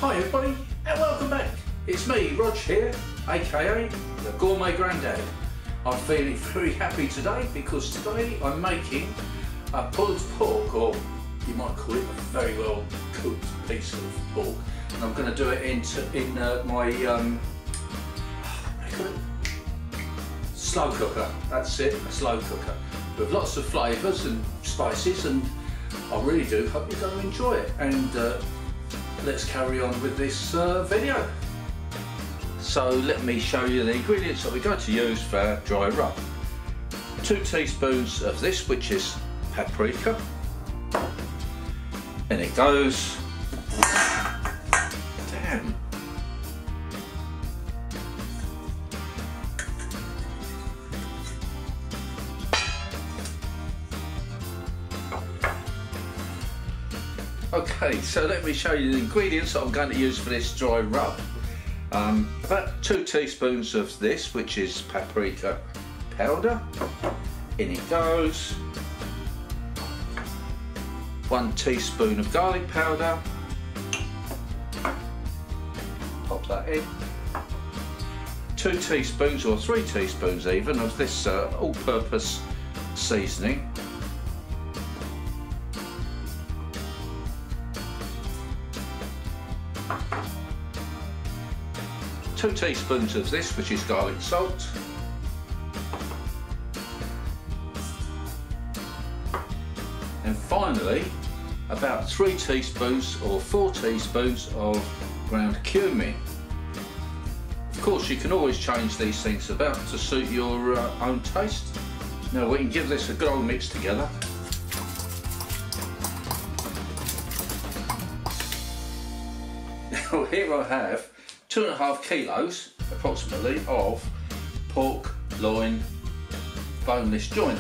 Hi everybody and welcome back. It's me, Rog here, aka the Gourmet Grandad. I'm feeling very happy today because today I'm making a pulled pork, or you might call it a very well cooked piece of pork, and I'm going to do it in my slow cooker. That's it, a slow cooker with lots of flavours and spices, and I really do hope you're going to enjoy it. And let's carry on with this video. So let me show you the ingredients that we're going to use for our dry rub. 2 teaspoons of this, which is paprika, and it goes, damn, okay, so let me show you the ingredients that I'm going to use for this dry rub. About 2 teaspoons of this, which is paprika powder. In it goes. 1 teaspoon of garlic powder. Pop that in. 2 teaspoons or 3 teaspoons even of this all-purpose seasoning. 2 teaspoons of this, which is garlic salt. And finally, about 3 teaspoons or 4 teaspoons of ground cumin. Of course, you can always change these things about to suit your own taste. Now we can give this a good old mix together. Now here I have 2.5 kilos approximately of pork loin boneless joint.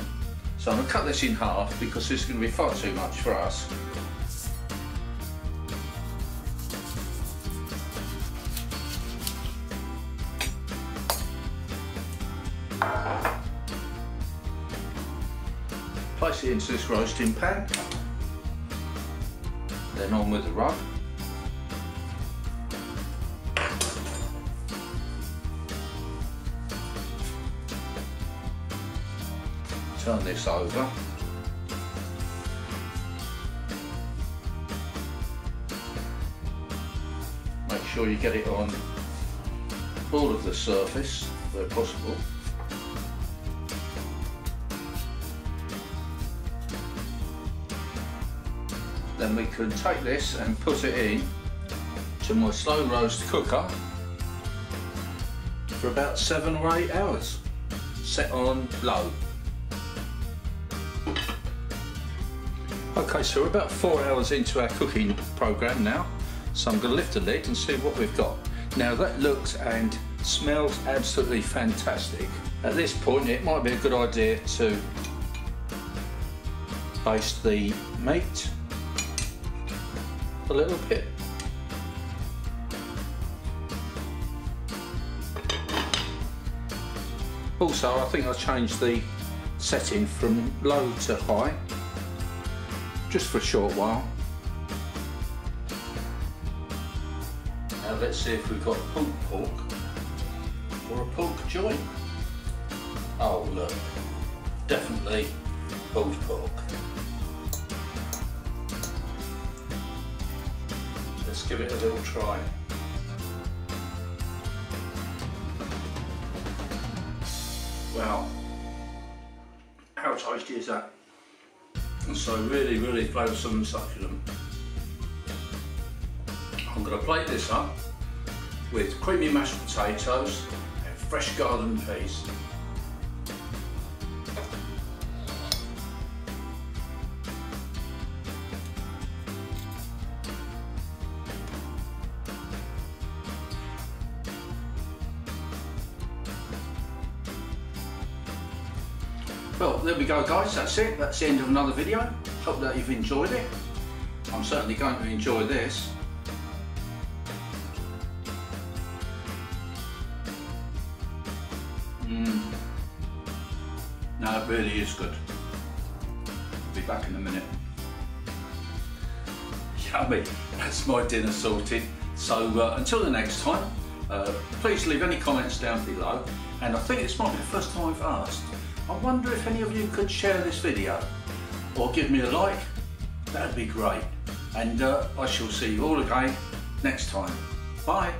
So I'm going to cut this in half because this is going to be far too much for us. Place it into this roasting pan, then on with the rub. Turn this over. Make sure you get it on all of the surface where possible. Then we can take this and put it in to my slow roast cooker for about 7 or 8 hours, set on low. Okay, so we're about 4 hours into our cooking program now, so I'm going to lift the lid and see what we've got. Now that looks and smells absolutely fantastic. At this point it might be a good idea to baste the meat a little bit. Also, I think I'll change the setting from low to high, just for a short while. Now let's see if we've got pulled pork or a pork joint. Oh look, definitely pulled pork. Let's give it a little try. Wow, how tasty is that? And so really, really flavoursome and succulent. I'm going to plate this up with creamy mashed potatoes and fresh garden peas. Well, there we go guys, that's it. That's the end of another video. Hope that you've enjoyed it. I'm certainly going to enjoy this. No, it really is good. Be back in a minute. Yummy. That's my dinner sorted. So until the next time, please leave any comments down below, and I think this might be the first time I've asked. I wonder if any of you could share this video or give me a like. That'd be great, and I shall see you all again next time. Bye.